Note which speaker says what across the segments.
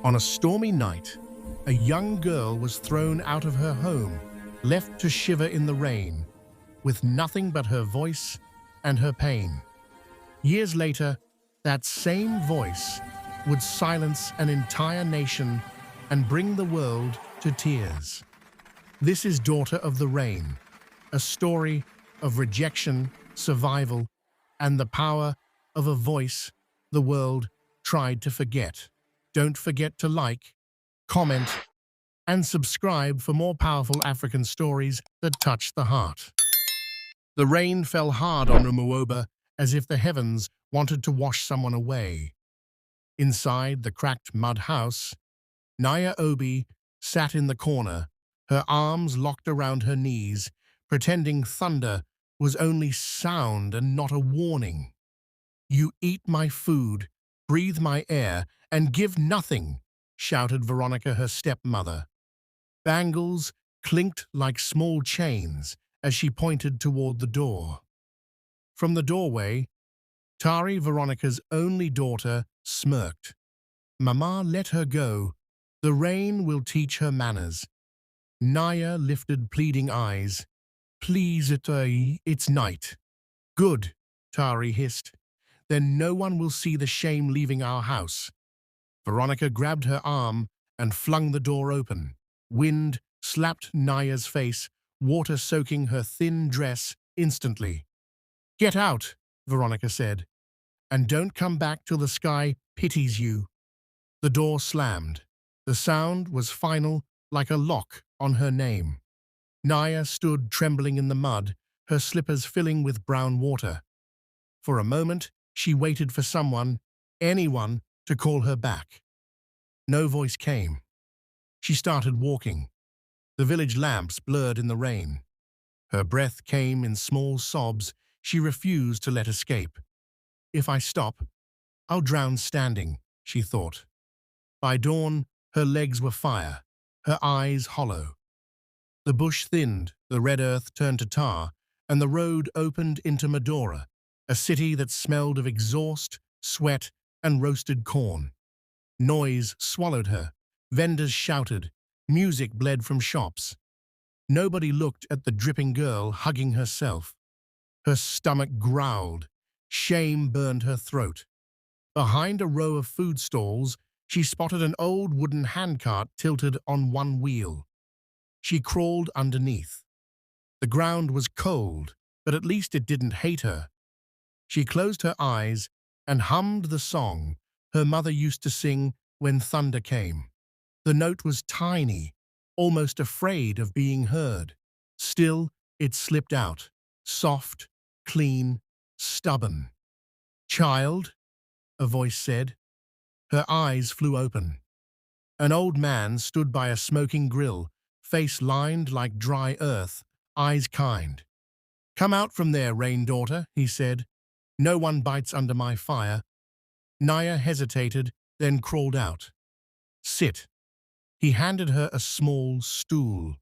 Speaker 1: On a stormy night, a young girl was thrown out of her home, left to shiver in the rain, with nothing but her voice and her pain. Years later, that same voice would silence an entire nation and bring the world to tears. This is Daughter of the Rain, a story of rejection, survival, and the power of a voice the world tried to forget. Don't forget to like, comment, and subscribe for more powerful African stories that touch the heart. The rain fell hard on Rumuoba as if the heavens wanted to wash someone away. Inside the cracked mud house, Naya Obi sat in the corner, her arms locked around her knees, pretending thunder was only sound and not a warning. "You eat my food, breathe my air, and give nothing," shouted Veronica, her stepmother. Bangles clinked like small chains as she pointed toward the door. From the doorway, Tari, Veronica's only daughter, smirked. "Mama, let her go. The rain will teach her manners." Naya lifted pleading eyes. "Please, it's night." "Good," Tari hissed. "Then no one will see the shame leaving our house." Veronica grabbed her arm and flung the door open. Wind slapped Naya's face, water soaking her thin dress instantly. "Get out," Veronica said, "and don't come back till the sky pities you." The door slammed. The sound was final, like a lock on her name. Naya stood trembling in the mud, her slippers filling with brown water. For a moment, she waited for someone, anyone, to call her back. No voice came. She started walking. The village lamps blurred in the rain. Her breath came in small sobs she refused to let escape. "If I stop, I'll drown standing," she thought. By dawn, her legs were fire, her eyes hollow. The bush thinned, the red earth turned to tar, and the road opened into Medora, a city that smelled of exhaust, sweat, and roasted corn. Noise swallowed her. Vendors shouted. Music bled from shops. Nobody looked at the dripping girl hugging herself. Her stomach growled. Shame burned her throat. Behind a row of food stalls, she spotted an old wooden handcart tilted on one wheel. She crawled underneath. The ground was cold, but at least it didn't hate her. She closed her eyes and hummed the song her mother used to sing when thunder came. The note was tiny, almost afraid of being heard. Still, it slipped out, soft, clean, stubborn. "Child," a voice said. Her eyes flew open. An old man stood by a smoking grill, face lined like dry earth, eyes kind. "Come out from there, rain daughter," he said. "No one bites under my fire." Naya hesitated, then crawled out. "Sit." He handed her a small stool.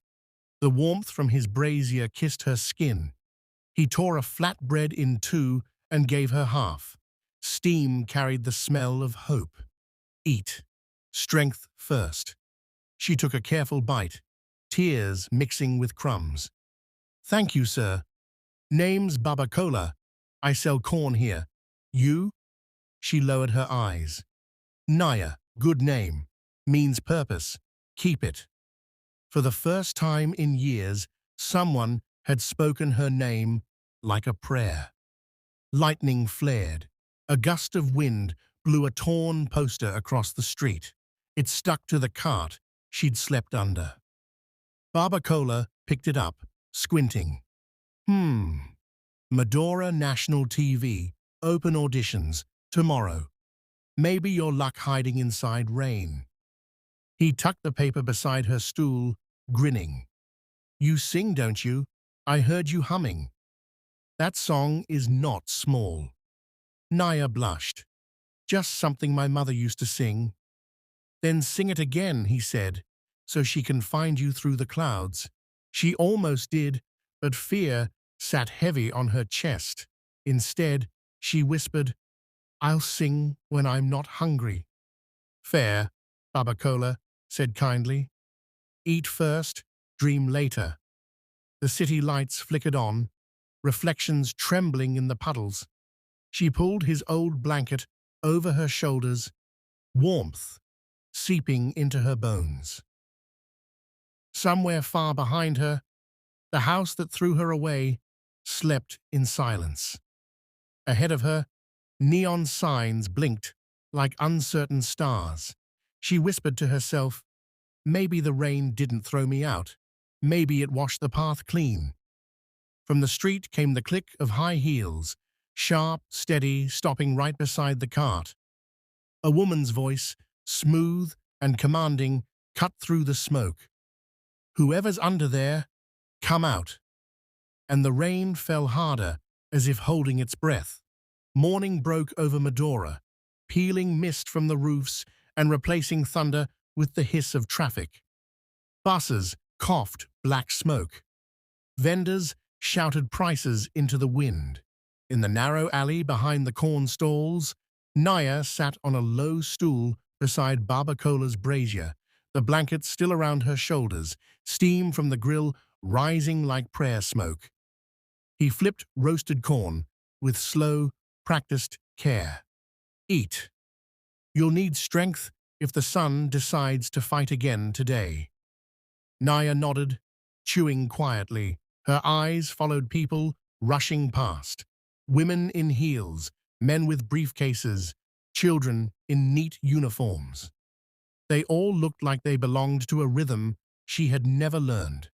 Speaker 1: The warmth from his brazier kissed her skin. He tore a flatbread in two and gave her half. Steam carried the smell of hope. "Eat. Strength first." She took a careful bite, tears mixing with crumbs. "Thank you, sir. Name's Babakola. I sell corn here. You?" She lowered her eyes. "Naya, good name. Means purpose. Keep it." For the first time in years, someone had spoken her name like a prayer. Lightning flared. A gust of wind blew a torn poster across the street. It stuck to the cart she'd slept under. Babakola picked it up, squinting. Medora National TV, open auditions, tomorrow. Maybe your luck hiding inside rain." He tucked the paper beside her stool, grinning. "You sing, don't you? I heard you humming." "That song is not small." Naya blushed. "Just something my mother used to sing." "Then sing it again," he said, "so she can find you through the clouds." She almost did, but fear sat heavy on her chest. Instead, she whispered, "I'll sing when I'm not hungry." "Fair, Babacola said kindly. Eat first, dream later. The city lights flickered on, reflections trembling in the puddles. She pulled his old blanket over her shoulders, warmth seeping into her bones. Somewhere far behind her, the house that threw her away slept in silence. Ahead of her, neon signs blinked like uncertain stars. She whispered to herself, maybe the rain didn't throw me out. Maybe it washed the path clean. From the street came the click of high heels, sharp, steady, stopping right beside the cart. A woman's voice, smooth and commanding, cut through the smoke. Whoever's under there, come out. And the rain fell harder, as if holding its breath. Morning broke over Medora, peeling mist from the roofs and replacing thunder with the hiss of traffic. Buses coughed black smoke. Vendors shouted prices into the wind. In the narrow alley behind the corn stalls, Naya sat on a low stool beside Babacola's brazier, the blanket still around her shoulders, steam from the grill rising like prayer smoke. He flipped roasted corn with slow, practiced care. Eat. You'll need strength if the sun decides to fight again today. Naya nodded, chewing quietly. Her eyes followed people rushing past. Women in heels, men with briefcases, children in neat uniforms. They all looked like they belonged to a rhythm she had never learned.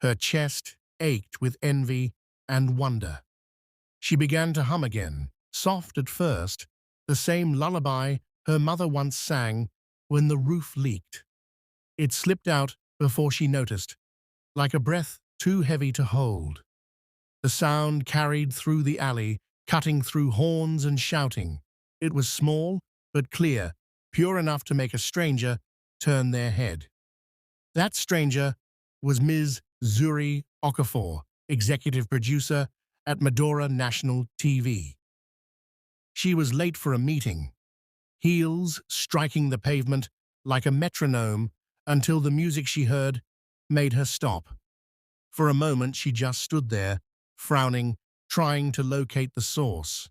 Speaker 1: Her chest ached with envy and wonder. She began to hum again, soft at first, the same lullaby her mother once sang when the roof leaked. It slipped out before she noticed, like a breath too heavy to hold. The sound carried through the alley, cutting through horns and shouting. It was small, but clear, pure enough to make a stranger turn their head. That stranger was Ms. Zuri Okafor, executive producer at Medora National TV. She was late for a meeting, heels striking the pavement like a metronome until the music she heard made her stop. For a moment she just stood there, frowning, trying to locate the source.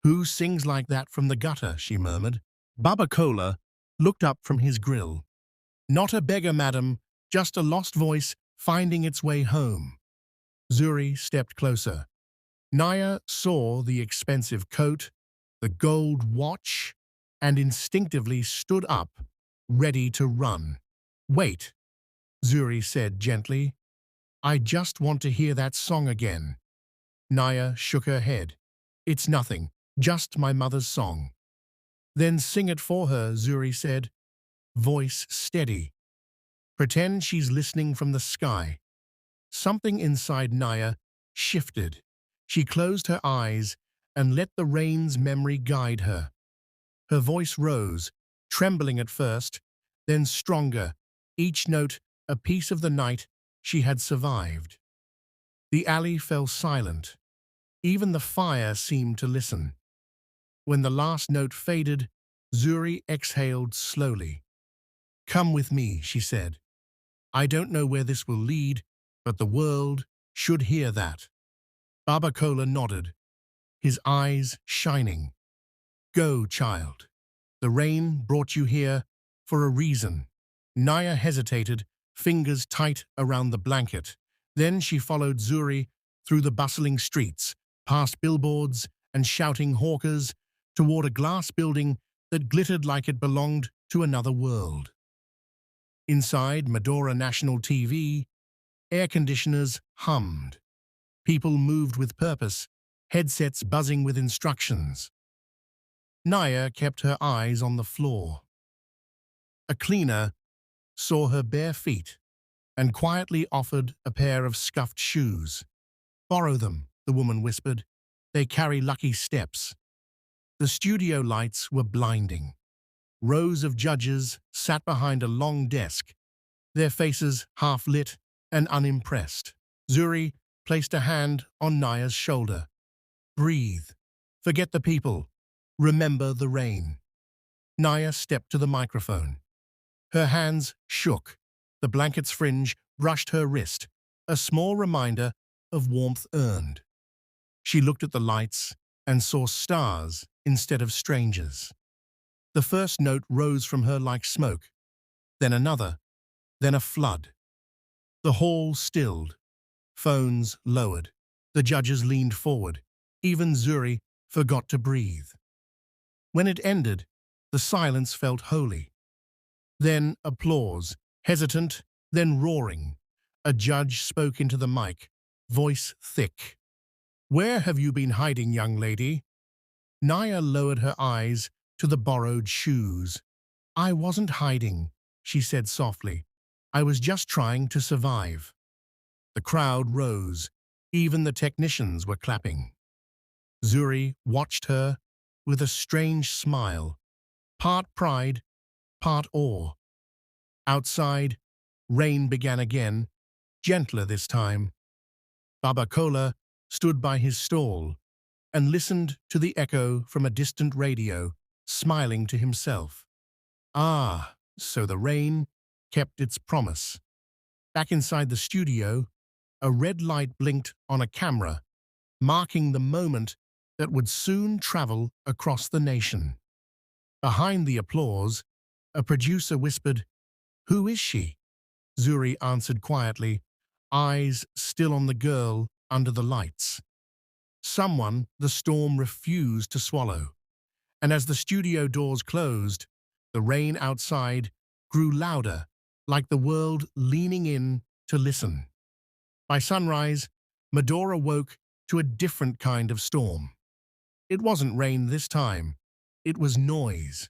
Speaker 1: Who sings like that from the gutter, she murmured. Babacola looked up from his grill. Not a beggar, madam, just a lost voice finding its way home. Zuri stepped closer. Naya saw the expensive coat, the gold watch, and instinctively stood up, ready to run. Wait, Zuri said gently. I just want to hear that song again. Naya shook her head. It's nothing, just my mother's song. Then sing it for her, Zuri said, voice steady. Pretend she's listening from the sky. Something inside Naya shifted. She closed her eyes and let the rain's memory guide her. Her voice rose, trembling at first, then stronger, each note a piece of the night she had survived. The alley fell silent. Even the fire seemed to listen. When the last note faded, Zuri exhaled slowly. Come with me, she said. I don't know where this will lead, but the world should hear that. Babacola nodded, his eyes shining. Go, child. The rain brought you here for a reason. Naya hesitated, fingers tight around the blanket. Then she followed Zuri through the bustling streets, past billboards and shouting hawkers, toward a glass building that glittered like it belonged to another world. Inside Medora National TV, air conditioners hummed. People moved with purpose, headsets buzzing with instructions. Naya kept her eyes on the floor. A cleaner saw her bare feet and quietly offered a pair of scuffed shoes. Borrow them, the woman whispered. They carry lucky steps. The studio lights were blinding. Rows of judges sat behind a long desk, their faces half-lit and unimpressed. Zuri placed a hand on Naya's shoulder. Breathe. Forget the people. Remember the rain. Naya stepped to the microphone. Her hands shook. The blanket's fringe brushed her wrist, a small reminder of warmth earned. She looked at the lights and saw stars instead of strangers. The first note rose from her like smoke, then another, then a flood. The hall stilled. Phones lowered. The judges leaned forward. Even Zuri forgot to breathe. When it ended, the silence felt holy. Then applause, hesitant, then roaring. A judge spoke into the mic, voice thick. "Where have you been hiding, young lady?" Naya lowered her eyes to the borrowed shoes. "I wasn't hiding," she said softly. "I was just trying to survive." The crowd rose. Even the technicians were clapping. Zuri watched her with a strange smile, part pride, part awe. Outside, rain began again, gentler this time. Baba Kola stood by his stall and listened to the echo from a distant radio, smiling to himself. Ah, so the rain kept its promise. Back inside the studio, a red light blinked on a camera, marking the moment that would soon travel across the nation. Behind the applause, a producer whispered, "Who is she?" Zuri answered quietly, eyes still on the girl under the lights. Someone the storm refused to swallow. And as the studio doors closed, the rain outside grew louder, like the world leaning in to listen. By sunrise, Medora woke to a different kind of storm. It wasn't rain this time. It was noise.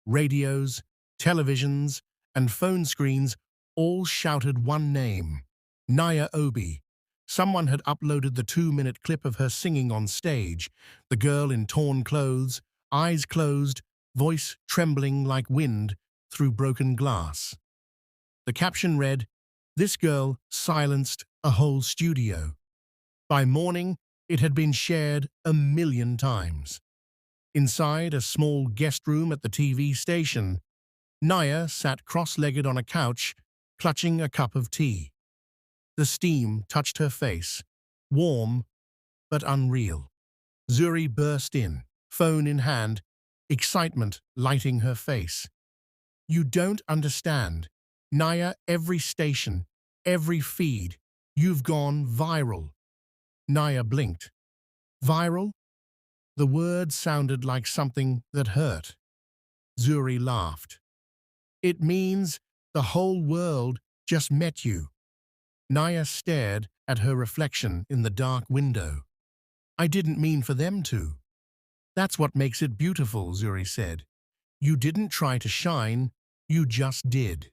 Speaker 1: Radios, televisions, and phone screens all shouted one name, Naya Obi. Someone had uploaded the 2-minute clip of her singing on stage, the girl in torn clothes, eyes closed, voice trembling like wind through broken glass. The caption read, "This girl silenced a whole studio." By morning, it had been shared 1,000,000 times. Inside a small guest room at the TV station, Naya sat cross-legged on a couch, clutching a cup of tea. The steam touched her face, warm but unreal. Zuri burst in, phone in hand, excitement lighting her face. "You don't understand. Naya, every station, every feed, you've gone viral." Naya blinked. Viral? The word sounded like something that hurt. Zuri laughed. "It means the whole world just met you." Naya stared at her reflection in the dark window. "I didn't mean for them to." "That's what makes it beautiful," Zuri said. "You didn't try to shine, you just did."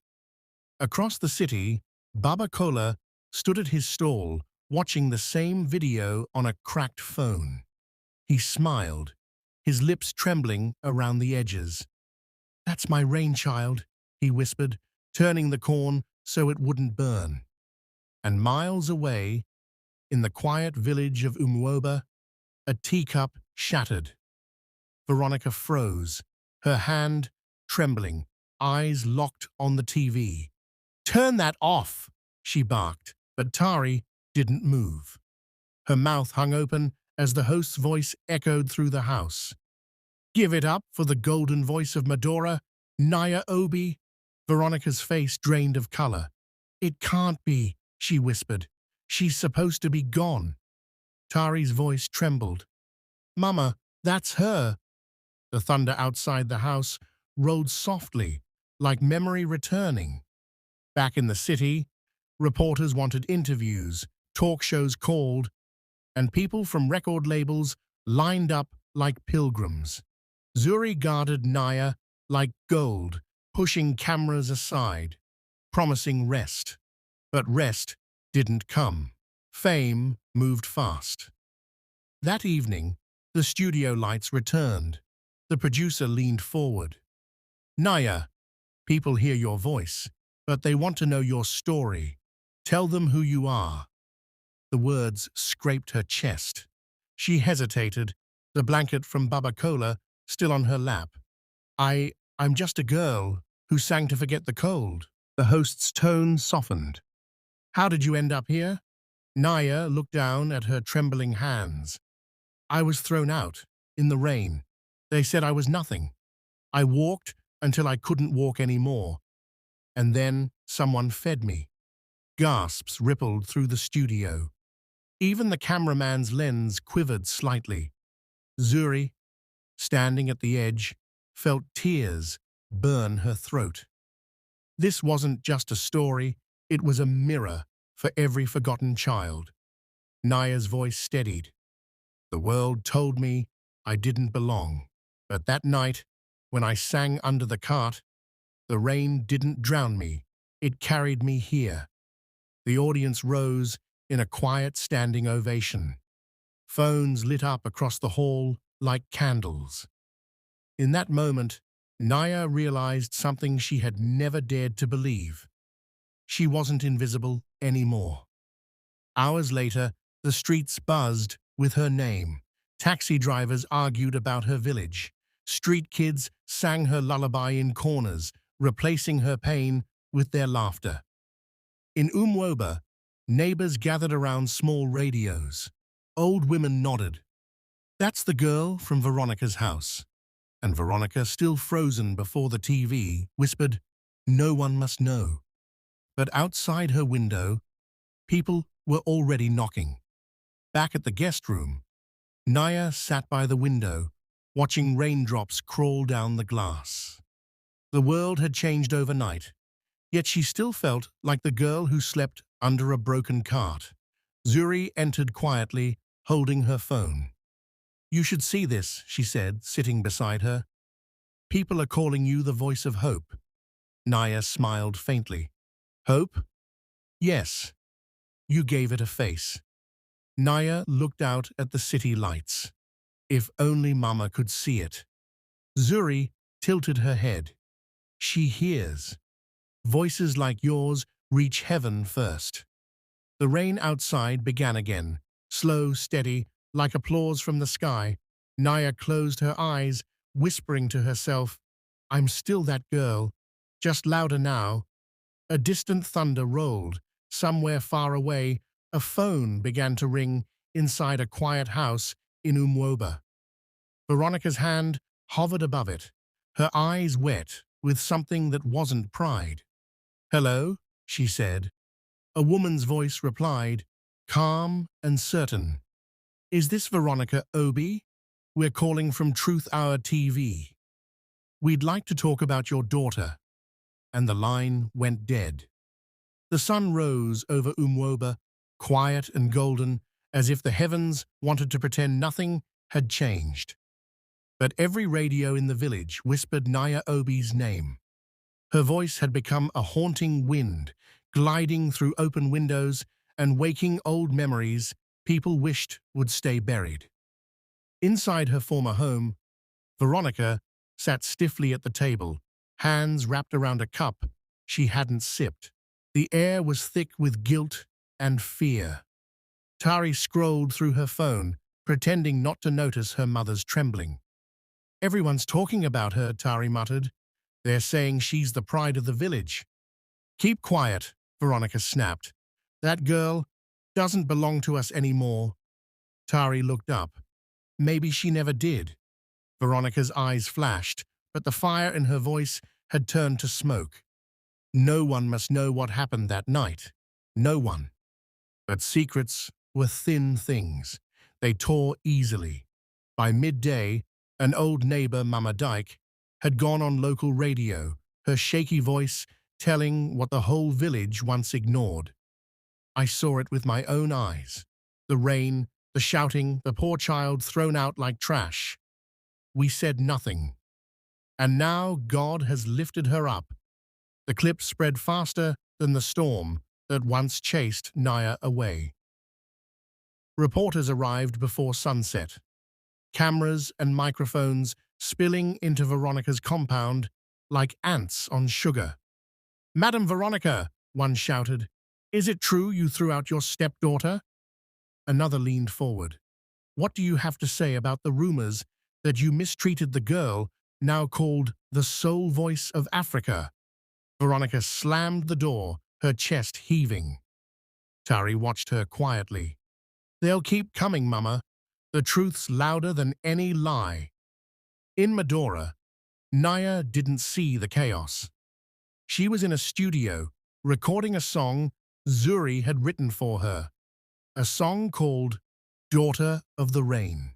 Speaker 1: Across the city, Baba Kola stood at his stall, watching the same video on a cracked phone. He smiled, his lips trembling around the edges. "That's my rainchild," he whispered, turning the corn so it wouldn't burn. And miles away, in the quiet village of UMUOBA, a teacup shattered. Veronica froze, her hand trembling, eyes locked on the TV. "Turn that off," she barked, but Tari didn't move. Her mouth hung open as the host's voice echoed through the house. "Give it up for the golden voice of Medora, Naya Obi." Veronica's face drained of color. "It can't be," she whispered. "She's supposed to be gone." Tari's voice trembled. "Mama, that's her." The thunder outside the house rolled softly, like memory returning. Back in the city, reporters wanted interviews, talk shows called, and people from record labels lined up like pilgrims. Zuri guarded Naya like gold, pushing cameras aside, promising rest. But rest didn't come. Fame moved fast. That evening, the studio lights returned. The producer leaned forward. "Naya, people hear your voice, but they want to know your story. Tell them who you are." The words scraped her chest. She hesitated, the blanket from Baba Kola still on her lap. I'm just a girl who sang to forget the cold. The host's tone softened. How did you end up here? Naya looked down at her trembling hands. I was thrown out, in the rain. They said I was nothing. I walked until I couldn't walk anymore. And then someone fed me. Gasps rippled through the studio. Even the cameraman's lens quivered slightly. Zuri, standing at the edge, felt tears burn her throat. This wasn't just a story, it was a mirror for every forgotten child. Naya's voice steadied. The world told me I didn't belong. But that night, when I sang under the cart, the rain didn't drown me, it carried me here. The audience rose in a quiet standing ovation. Phones lit up across the hall like candles. In that moment, Naya realized something she had never dared to believe. She wasn't invisible anymore. Hours later, the streets buzzed with her name. Taxi drivers argued about her village. Street kids sang her lullaby in corners, replacing her pain with their laughter. In Umwoba, neighbors gathered around small radios. Old women nodded. That's the girl from Veronica's house. And Veronica, still frozen before the TV, whispered, "No one must know." But outside her window, people were already knocking. Back at the guest room, Naya sat by the window, watching raindrops crawl down the glass. The world had changed overnight, yet she still felt like the girl who slept under a broken cart. Zuri entered quietly, holding her phone. "You should see this," she said, sitting beside her. "People are calling you the voice of hope." Naya smiled faintly. "Hope? Yes. You gave it a face." Naya looked out at the city lights. If only Mama could see it. Zuri tilted her head. "She hears. Voices like yours reach heaven first." The rain outside began again, slow, steady, like applause from the sky. Naya closed her eyes, whispering to herself, "I'm still that girl, just louder now." A distant thunder rolled. Somewhere far away, a phone began to ring inside a quiet house in Umwoba. Veronica's hand hovered above it, her eyes wet with something that wasn't pride. "Hello," she said. A woman's voice replied, calm and certain. "Is this Veronica Obi? We're calling from Truth Hour TV. We'd like to talk about your daughter." And the line went dead. The sun rose over Umwoba, quiet and golden, as if the heavens wanted to pretend nothing had changed. But every radio in the village whispered Naya Obi's name. Her voice had become a haunting wind, gliding through open windows and waking old memories people wished would stay buried. Inside her former home, Veronica sat stiffly at the table, hands wrapped around a cup she hadn't sipped. The air was thick with guilt and fear. Tari scrolled through her phone, pretending not to notice her mother's trembling. "Everyone's talking about her," Tari muttered. "They're saying she's the pride of the village." "Keep quiet," Veronica snapped. "That girl doesn't belong to us anymore." Tari looked up. Maybe she never did. Veronica's eyes flashed, but the fire in her voice had turned to smoke. No one must know what happened that night. No one. But secrets were thin things. They tore easily. By midday, an old neighbor, Mama Dyke, had gone on local radio, her shaky voice telling what the whole village once ignored. I saw it with my own eyes. The rain, the shouting, the poor child thrown out like trash. We said nothing. And now God has lifted her up. The clip spread faster than the storm that once chased Naya away. Reporters arrived before sunset. Cameras and microphones spilling into Veronica's compound like ants on sugar. "Madam Veronica," one shouted, "is it true you threw out your stepdaughter?" Another leaned forward. "What do you have to say about the rumors that you mistreated the girl now called the sole voice of Africa. Veronica slammed the door, her chest heaving. Tari watched her quietly. They'll keep coming, Mama. The truth's louder than any lie. In Medora, Naya didn't see the chaos. She was in a studio, recording a song Zuri had written for her. A song called Daughter of the Rain.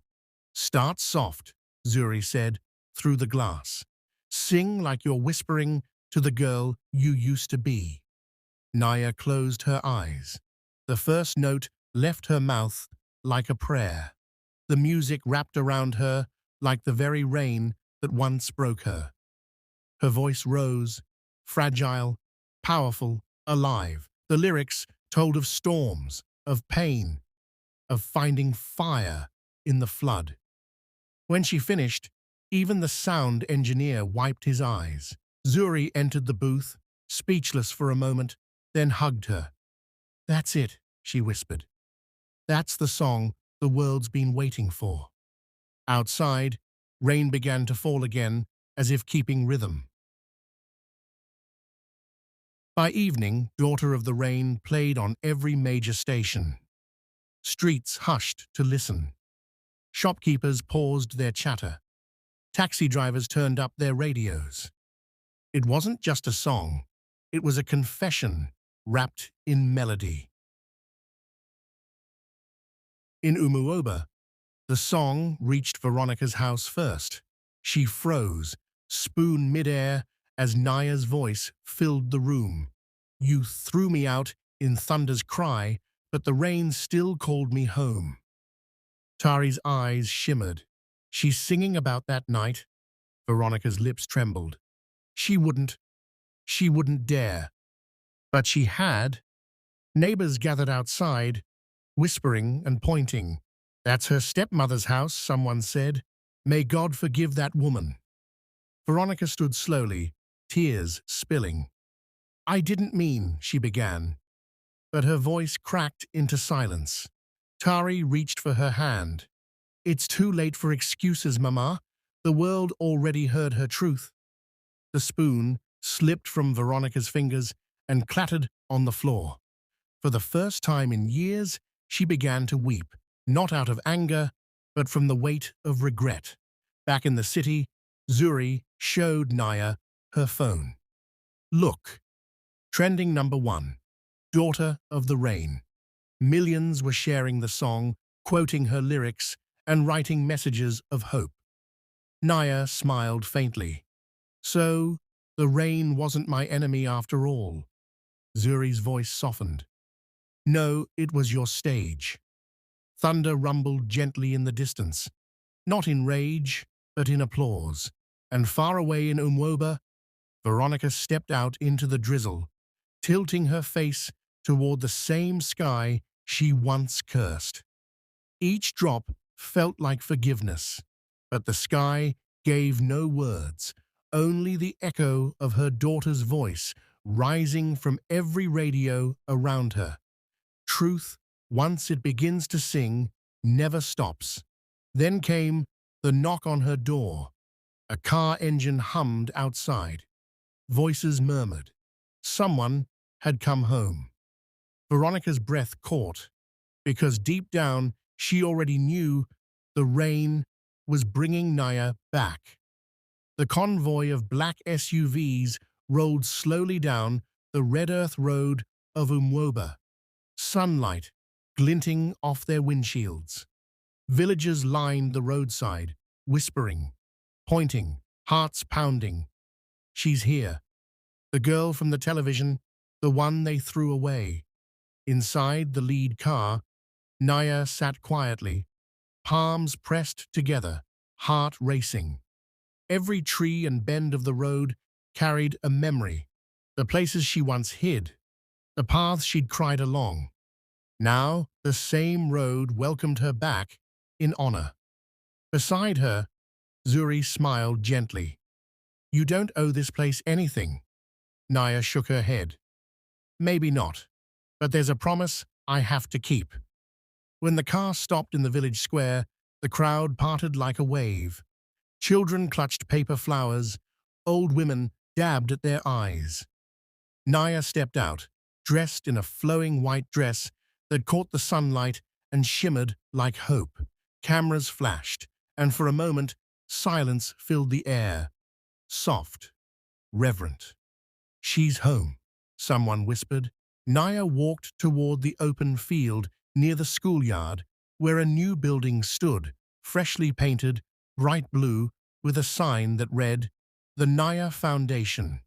Speaker 1: Start soft, Zuri said, through the glass. Sing like you're whispering to the girl you used to be. Naya closed her eyes. The first note left her mouth like a prayer. The music wrapped around her like the very rain that once broke her. Her voice rose, fragile, powerful, alive. The lyrics told of storms, of pain, of finding fire in the flood. When she finished, even the sound engineer wiped his eyes. Zuri entered the booth, speechless for a moment, then hugged her. That's it, she whispered. That's the song the world's been waiting for. Outside, rain began to fall again, as if keeping rhythm. By evening, Daughter of the Rain played on every major station. Streets hushed to listen. Shopkeepers paused their chatter. Taxi drivers turned up their radios. It wasn't just a song. It was a confession wrapped in melody. In Umuoba, the song reached Veronica's house first. She froze, spoon midair, as Naya's voice filled the room. You threw me out in thunder's cry, but the rain still called me home. Tari's eyes shimmered. She's singing about that night. Veronica's lips trembled. She wouldn't dare. But she had. Neighbors gathered outside, whispering and pointing. That's her stepmother's house, someone said. May God forgive that woman. Veronica stood slowly, tears spilling. I didn't mean, she began. But her voice cracked into silence. Tari reached for her hand. It's too late for excuses, Mama. The world already heard her truth. The spoon slipped from Veronica's fingers and clattered on the floor. For the first time in years, she began to weep, not out of anger, but from the weight of regret. Back in the city, Zuri showed Naya her phone. Look. Trending #1. Daughter of the Rain. Millions were sharing the song, quoting her lyrics, and writing messages of hope. Naya smiled faintly. So, the rain wasn't my enemy after all. Zuri's voice softened. No, it was your stage. Thunder rumbled gently in the distance, not in rage, but in applause. And far away in Umuoba, Veronica stepped out into the drizzle, tilting her face toward the same sky she once cursed. Each drop felt like forgiveness, but the sky gave no words, only the echo of her daughter's voice rising from every radio around her. Truth, once it begins to sing, never stops. Then came the knock on her door. A car engine hummed outside. Voices murmured. Someone had come home. Veronica's breath caught, because deep down she already knew the rain was bringing Naya back. The convoy of black SUVs rolled slowly down the red earth road of Umuoba, sunlight glinting off their windshields. Villagers lined the roadside, whispering, pointing, hearts pounding. She's here. The girl from the television, the one they threw away. Inside the lead car, Naya sat quietly, palms pressed together, heart racing. Every tree and bend of the road carried a memory, the places she once hid, the paths she'd cried along. Now, the same road welcomed her back in honor. Beside her, Zuri smiled gently. You don't owe this place anything. Naya shook her head. Maybe not, but there's a promise I have to keep. When the car stopped in the village square, the crowd parted like a wave. Children clutched paper flowers. Old women dabbed at their eyes. Naya stepped out, dressed in a flowing white dress that caught the sunlight and shimmered like hope. Cameras flashed, and for a moment, silence filled the air. Soft, reverent. "She's home," someone whispered. Naya walked toward the open field near the schoolyard, where a new building stood, freshly painted, bright blue, with a sign that read, "The Naya Foundation."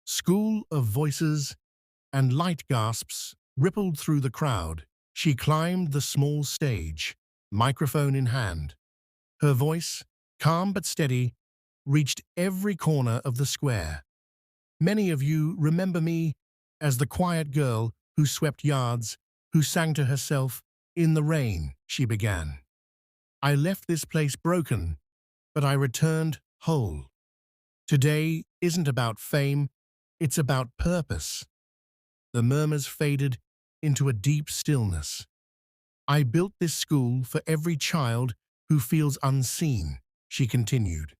Speaker 1: School of voices and light gasps rippled through the crowd. She climbed the small stage, microphone in hand. Her voice, calm but steady, reached every corner of the square. "Many of you remember me as the quiet girl who swept yards, who sang to herself in the rain," she began. "I left this place broken, but I returned whole. Today isn't about fame, it's about purpose." The murmurs faded into a deep stillness. "I built this school for every child who feels unseen," she continued.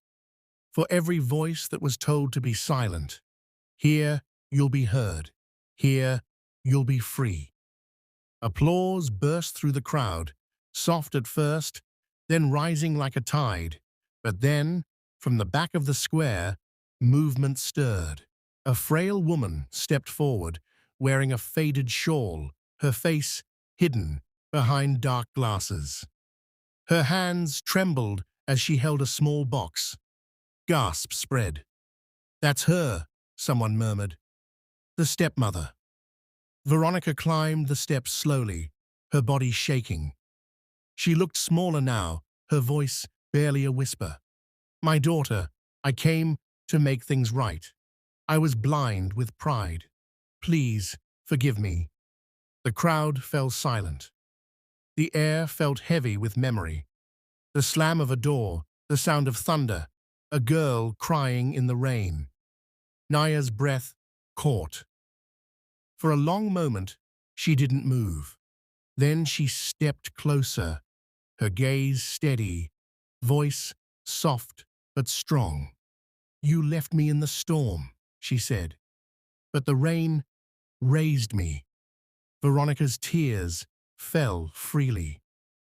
Speaker 1: "For every voice that was told to be silent. Here you'll be heard. Here you'll be free." Applause burst through the crowd, soft at first, then rising like a tide. But then, from the back of the square, movement stirred. A frail woman stepped forward, wearing a faded shawl, her face hidden behind dark glasses. Her hands trembled as she held a small box. Gasps spread. "That's her," someone murmured. "The stepmother." Veronica climbed the steps slowly, her body shaking. She looked smaller now, her voice barely a whisper. "My daughter, I came to make things right. I was blind with pride. Please, forgive me." The crowd fell silent. The air felt heavy with memory. The slam of a door, the sound of thunder, a girl crying in the rain. Naya's breath caught. For a long moment, she didn't move. Then she stepped closer, her gaze steady, voice soft but strong. "You left me in the storm," she said, "but the rain raised me." Veronica's tears fell freely.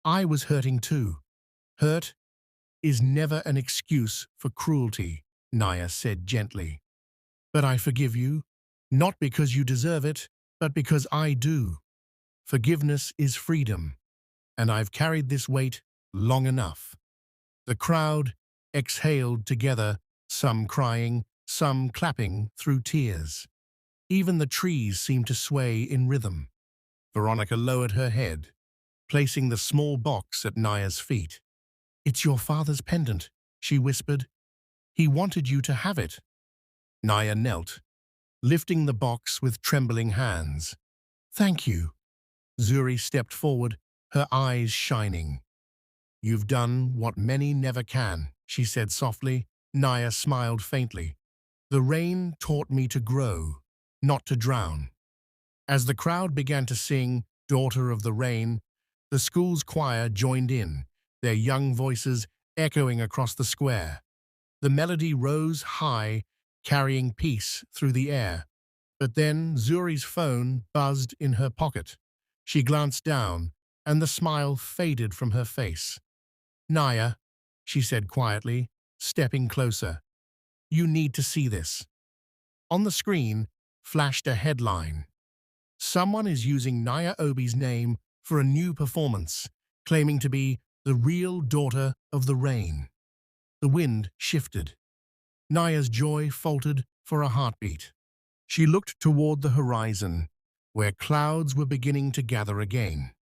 Speaker 1: "I was hurting too." "Hurt is never an excuse for cruelty," Naya said gently. "But I forgive you, not because you deserve it, but because I do. Forgiveness is freedom, and I've carried this weight long enough." The crowd exhaled together, some crying, some clapping through tears. Even the trees seemed to sway in rhythm. Veronica lowered her head, placing the small box at Naya's feet. "It's your father's pendant," she whispered. "He wanted you to have it." Naya knelt, lifting the box with trembling hands. "Thank you." Zuri stepped forward, her eyes shining. "You've done what many never can," she said softly. Naya smiled faintly. "The rain taught me to grow, not to drown." As the crowd began to sing "Daughter of the Rain," the school's choir joined in, their young voices echoing across the square. The melody rose high, carrying peace through the air. But then Zuri's phone buzzed in her pocket. She glanced down, and the smile faded from her face. "Naya," she said quietly, stepping closer. "You need to see this." On the screen flashed a headline. "Someone is using Naya Obi's name for a new performance, claiming to be the real daughter of the rain." The wind shifted. Naya's joy faltered for a heartbeat. She looked toward the horizon, where clouds were beginning to gather again.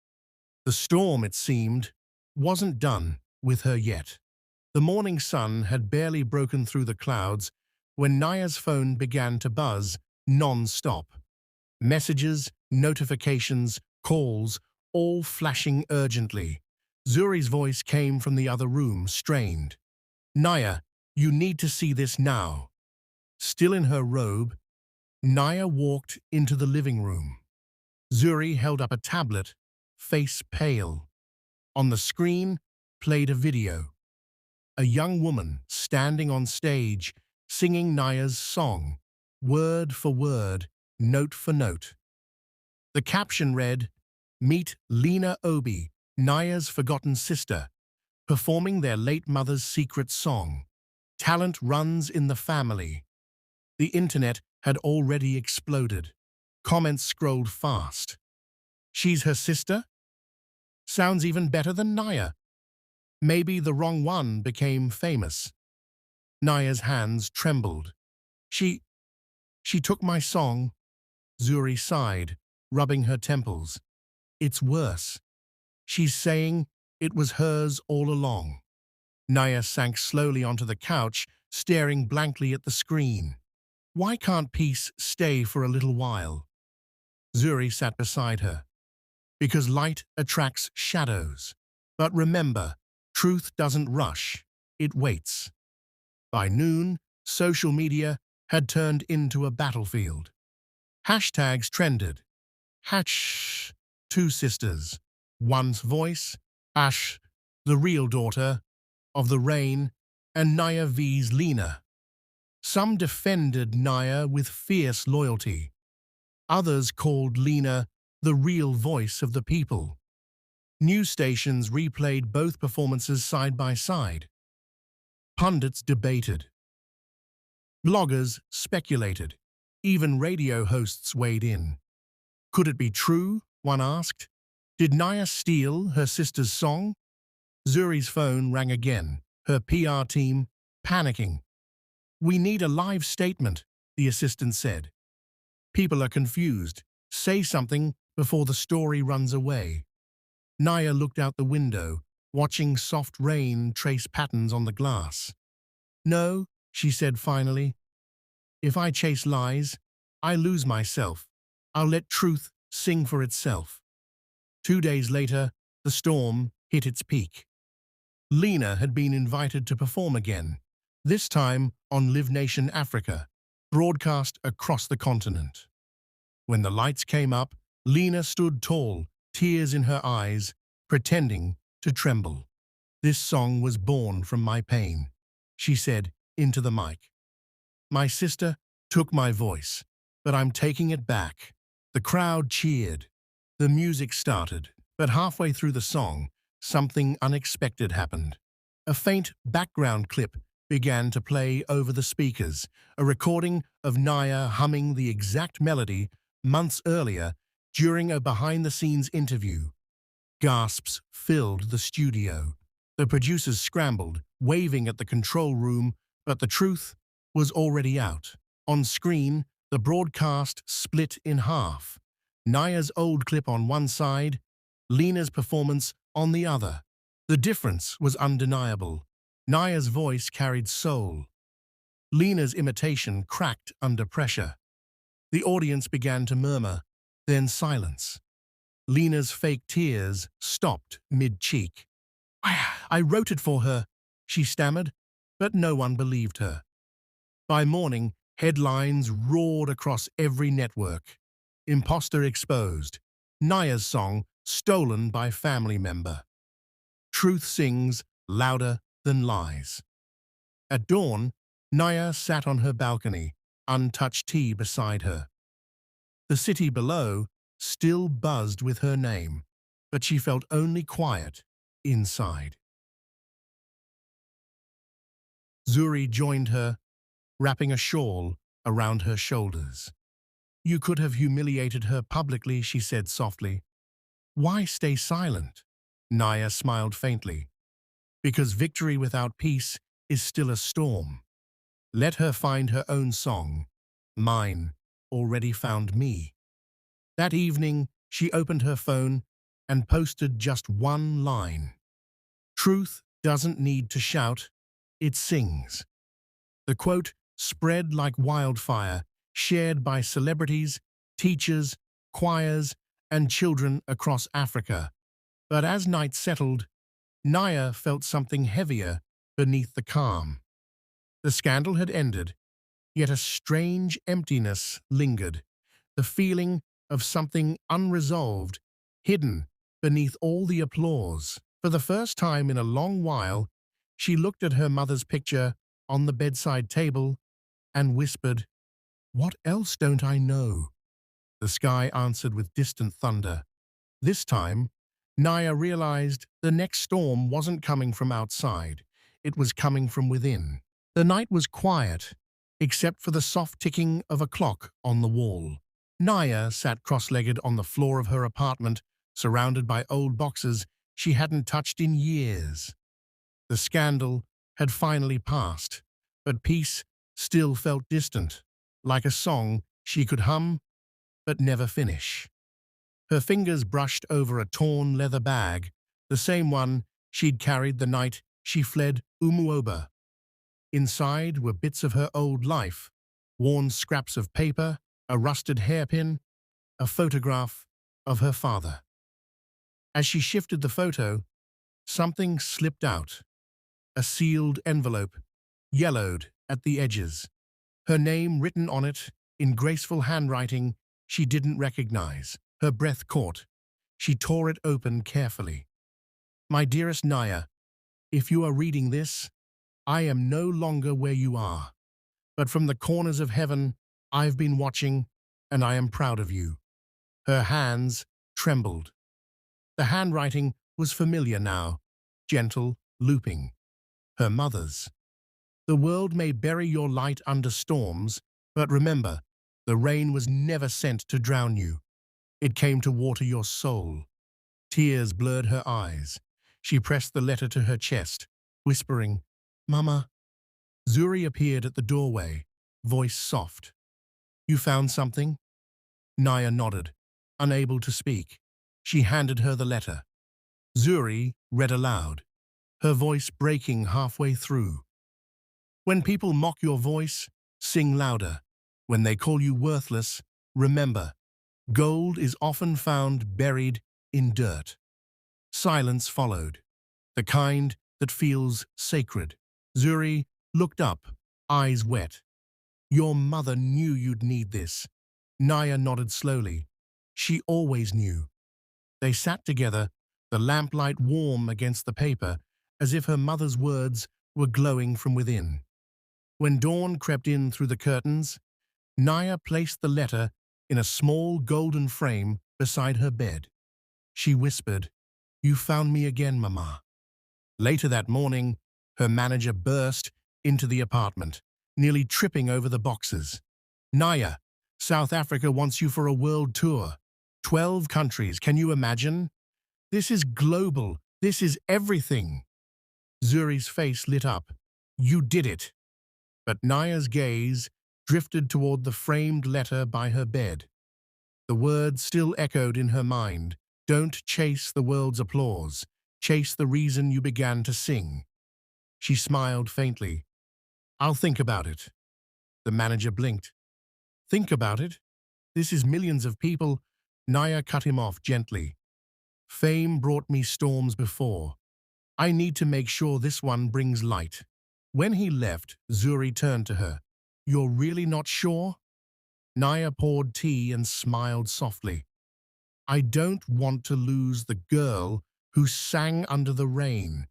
Speaker 1: The storm, it seemed, wasn't done with her yet. The morning sun had barely broken through the clouds when Naya's phone began to buzz non-stop. Messages, notifications, calls, all flashing urgently. Zuri's voice came from the other room, strained. "Naya, you need to see this now." Still in her robe, Naya walked into the living room. Zuri held up a tablet, face pale. On the screen played a video. a young woman standing on stage singing Naya's song, word for word, note for note. The caption read, "Meet Lena Obi, Naya's forgotten sister, performing their late mother's secret song. Talent runs in the family." The internet had already exploded. Comments scrolled fast. "She's her sister? Sounds even better than Naya. Maybe the wrong one became famous." Naya's hands trembled. She took my song." Zuri sighed, rubbing her temples. "It's worse. She's saying it was hers all along." Naya sank slowly onto the couch, staring blankly at the screen. "Why can't peace stay for a little while?" Zuri sat beside her. "Because light attracts shadows. But remember, truth doesn't rush, it waits." By noon, social media had turned into a battlefield. Hashtags trended. Hash, two sisters, one's voice, Ash, the real daughter of the rain, and Naya vs Lena. Some defended Naya with fierce loyalty. Others called Lena the real voice of the people. News stations replayed both performances side by side. Pundits debated. Bloggers speculated. Even radio hosts weighed in. Could it be true? One asked. Did Naya steal her sister's song? Zuri's phone rang again, her PR team panicking. "We need a live statement," the assistant said. "People are confused. Say something before the story runs away." Naya looked out the window, watching soft rain trace patterns on the glass. "No," she said finally. "If I chase lies, I lose myself. I'll let truth sing for itself." 2 days later, the storm hit its peak. Lena had been invited to perform again, this time on Live Nation Africa, broadcast across the continent. When the lights came up, Lena stood tall, tears in her eyes, pretending to tremble. "This song was born from my pain," she said into the mic. "My sister took my voice, but I'm taking it back." The crowd cheered. The music started, but halfway through the song, something unexpected happened. A faint background clip began to play over the speakers, a recording of Naya humming the exact melody months earlier during a behind-the-scenes interview. Gasps filled the studio. The producers scrambled, waving at the control room, but the truth was already out. On screen, the broadcast split in half. Naya's old clip on one side, Lena's performance on the other. The difference was undeniable. Naya's voice carried soul. Lena's imitation cracked under pressure. The audience began to murmur, then silence. Lena's fake tears stopped mid-cheek. I wrote it for her," she stammered, but no one believed her. By morning, headlines roared across every network. "Imposter exposed. Naya's song stolen by family member. Truth sings louder than lies." At dawn, Naya sat on her balcony, untouched tea beside her. The city below still buzzed with her name, but she felt only quiet inside. Zuri joined her, wrapping a shawl around her shoulders. "You could have humiliated her publicly," she said softly. "Why stay silent?" Naya smiled faintly. "Because victory without peace is still a storm. Let her find her own song. Mine already found me." That evening, she opened her phone and posted just one line. "Truth doesn't need to shout, it sings." The quote spread like wildfire, shared by celebrities, teachers, choirs, and children across Africa. But as night settled, Naya felt something heavier beneath the calm. The scandal had ended, yet a strange emptiness lingered, the feeling of something unresolved, hidden beneath all the applause. For the first time in a long while, She looked at her mother's picture on the bedside table and whispered, "What else don't I know?" The sky answered with distant thunder. This time, Naya realized the next storm wasn't coming from outside. It was coming from within. The night was quiet, except for the soft ticking of a clock on the wall. Naya sat cross-legged on the floor of her apartment, surrounded by old boxes she hadn't touched in years. The scandal had finally passed, but peace still felt distant, like a song she could hum but never finish. Her fingers brushed over a torn leather bag, the same one she'd carried the night she fled EBUBE. Inside were bits of her old life, worn scraps of paper, a rusted hairpin, a photograph of her father. As she shifted the photo, something slipped out. A sealed envelope, yellowed at the edges. Her name written on it in graceful handwriting she didn't recognize. Her breath caught. She tore it open carefully. "My dearest Naya, if you are reading this, I am no longer where you are. But from the corners of heaven, I've been watching, and I am proud of you." Her hands trembled. The handwriting was familiar now, gentle, looping. Her mother's. "The world may bury your light under storms, but remember, the rain was never sent to drown you. It came to water your soul." Tears blurred her eyes. She pressed the letter to her chest, whispering, "Mama." Zuri appeared at the doorway, voice soft. "You found something?" Naya nodded, unable to speak. She handed her the letter. Zuri read aloud, her voice breaking halfway through. "When people mock your voice, sing louder. When they call you worthless, remember, gold is often found buried in dirt." Silence followed, the kind that feels sacred. Zuri looked up, eyes wet. "Your mother knew you'd need this." Naya nodded slowly. She always knew. They sat together, the lamplight warm against the paper, as if her mother's words were glowing from within. When dawn crept in through the curtains, Naya placed the letter in a small golden frame beside her bed. She whispered, "You found me again, Mama." Later that morning, her manager burst into the apartment, nearly tripping over the boxes. "Naya, South Africa wants you for a world tour. 12 countries, can you imagine? This is global. This is everything." Zuri's face lit up. "You did it." But Naya's gaze drifted toward the framed letter by her bed. The words still echoed in her mind. "Don't chase the world's applause. Chase the reason you began to sing." She smiled faintly. "I'll think about it." The manager blinked. "Think about it? This is millions of people." Naya cut him off gently. "Fame brought me storms before. I need to make sure this one brings light." When he left, Zuri turned to her. "You're really not sure?" Naya poured tea and smiled softly. "I don't want to lose the girl who sang under the rain.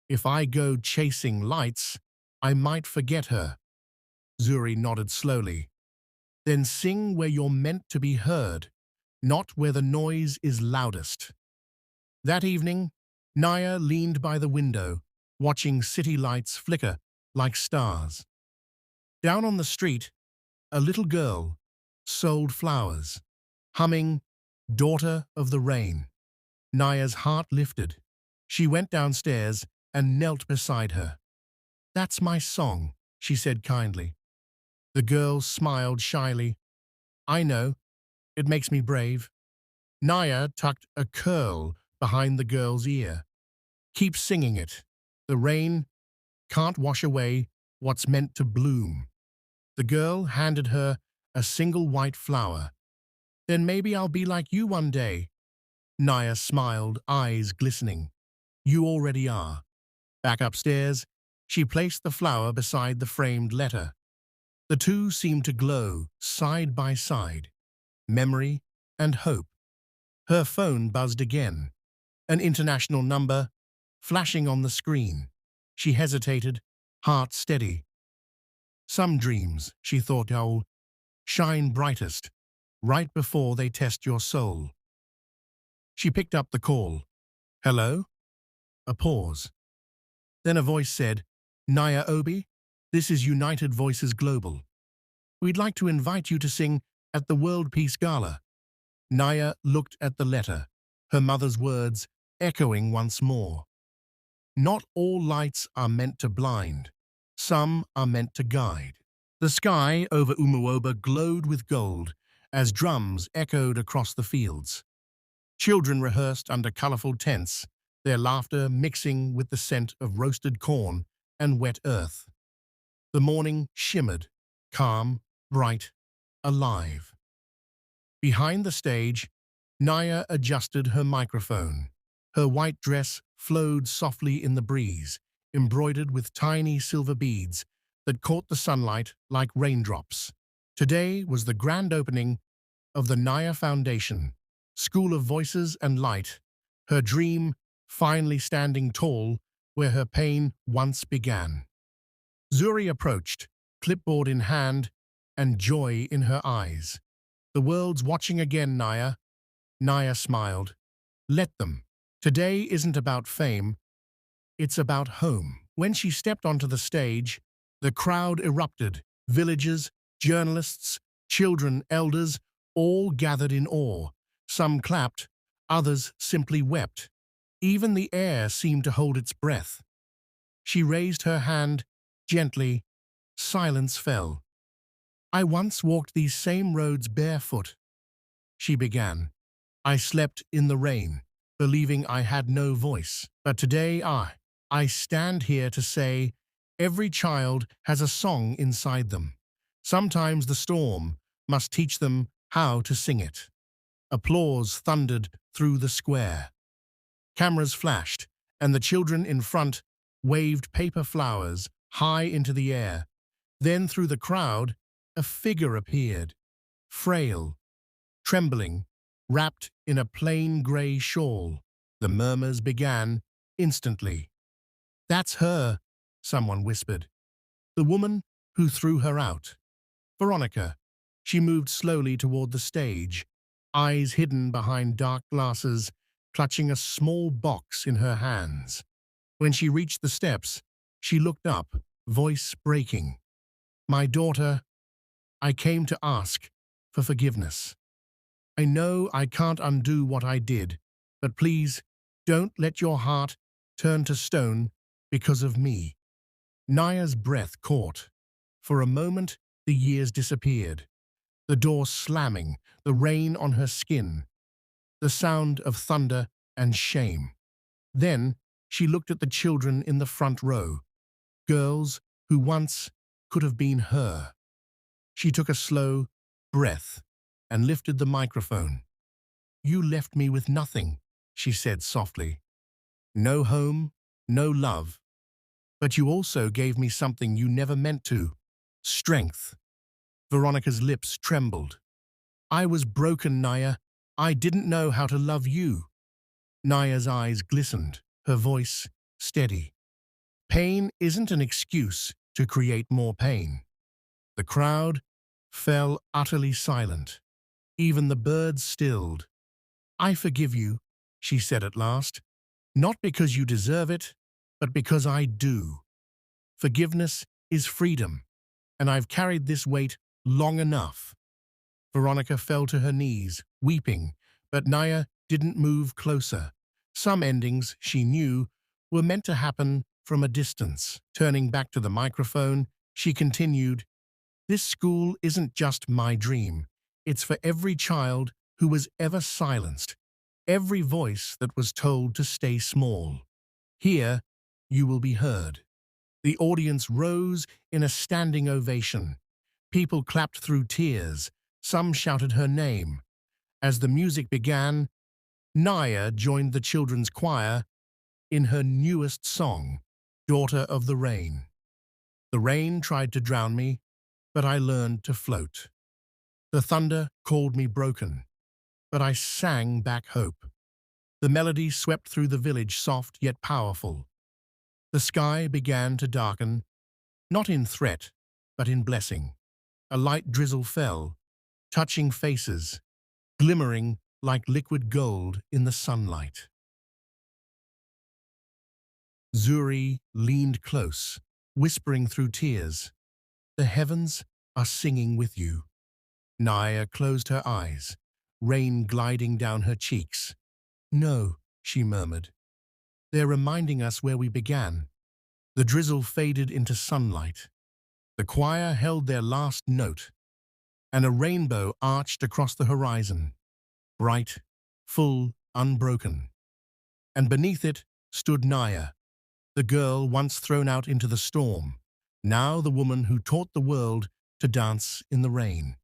Speaker 1: If I go chasing lights, I might forget her." Zuri nodded slowly. "Then sing where you're meant to be heard, not where the noise is loudest." That evening, Naya leaned by the window, watching city lights flicker like stars. Down on the street, a little girl sold flowers, humming "Daughter of the Rain." Naya's heart lifted. She went downstairs and knelt beside her. "That's my song," she said kindly. The girl smiled shyly. "I know. It makes me brave." Naya tucked a curl behind the girl's ear. "Keep singing it. The rain can't wash away what's meant to bloom." The girl handed her a single white flower. "Then maybe I'll be like you one day." Naya smiled, eyes glistening. "You already are." Back upstairs, she placed the flower beside the framed letter. The two seemed to glow side by side, memory and hope. Her phone buzzed again, an international number flashing on the screen. She hesitated, heart steady. Some dreams, she thought, shine brightest, right before they test your soul. She picked up the call. Hello? A pause. Then a voice said, Naya Obi, this is United Voices Global. We'd like to invite you to sing at the World Peace Gala. Naya looked at the letter, her mother's words echoing once more. Not all lights are meant to blind. Some are meant to guide. The sky over Umuoba glowed with gold as drums echoed across the fields. Children rehearsed under colorful tents, their laughter mixing with the scent of roasted corn and wet earth. The morning shimmered, calm, bright, alive. Behind the stage, Naya adjusted her microphone. Her white dress flowed softly in the breeze, embroidered with tiny silver beads that caught the sunlight like raindrops. Today was the grand opening of the Naya Foundation, School of Voices and Light, her dream finally standing tall where her pain once began. Zuri approached, clipboard in hand and joy in her eyes. The world's watching again, Naya. Naya smiled. Let them. Today isn't about fame, it's about home. When she stepped onto the stage, the crowd erupted. Villagers, journalists, children, elders, all gathered in awe. Some clapped, others simply wept. Even the air seemed to hold its breath. She raised her hand gently. Silence fell. I once walked these same roads barefoot, she began. I slept in the rain, believing I had no voice. But today I stand here to say every child has a song inside them. Sometimes the storm must teach them how to sing it. Applause thundered through the square. Cameras flashed, and the children in front waved paper flowers high into the air. Then through the crowd, a figure appeared, frail, trembling, wrapped in a plain grey shawl. The murmurs began instantly. That's her, someone whispered. The woman who threw her out. Veronica. She moved slowly toward the stage, eyes hidden behind dark glasses, clutching a small box in her hands. When she reached the steps, she looked up, voice breaking. My daughter, I came to ask for forgiveness. I know I can't undo what I did, but please don't let your heart turn to stone because of me. Naya's breath caught. For a moment, the years disappeared. The door slamming, the rain on her skin, the sound of thunder and shame. Then she looked at the children in the front row, girls who once could have been her. She took a slow breath and lifted the microphone. You left me with nothing, she said softly. No home, no love. But you also gave me something you never meant to, strength. Veronica's lips trembled. I was broken, Naya. I didn't know how to love you. Naya's eyes glistened, her voice steady. Pain isn't an excuse to create more pain. The crowd fell utterly silent. Even the birds stilled. I forgive you, she said at last, not because you deserve it, but because I do. Forgiveness is freedom, and I've carried this weight long enough. Veronica fell to her knees, weeping, but Naya didn't move closer. Some endings, she knew, were meant to happen from a distance. Turning back to the microphone, she continued, This school isn't just my dream. It's for every child who was ever silenced, every voice that was told to stay small. Here, you will be heard. The audience rose in a standing ovation. People clapped through tears. Some shouted her name. As the music began, Naya joined the children's choir in her newest song, Daughter of the Rain. The rain tried to drown me, but I learned to float. The thunder called me broken, but I sang back hope. The melody swept through the village, soft yet powerful. The sky began to darken, not in threat, but in blessing. A light drizzle fell, touching faces, glimmering like liquid gold in the sunlight. Zuri leaned close, whispering through tears, "The heavens are singing with you." Naya closed her eyes, rain gliding down her cheeks. "No," she murmured. "They're reminding us where we began." The drizzle faded into sunlight. The choir held their last note, and a rainbow arched across the horizon, bright, full, unbroken. And beneath it stood Naya, the girl once thrown out into the storm, now the woman who taught the world to dance in the rain.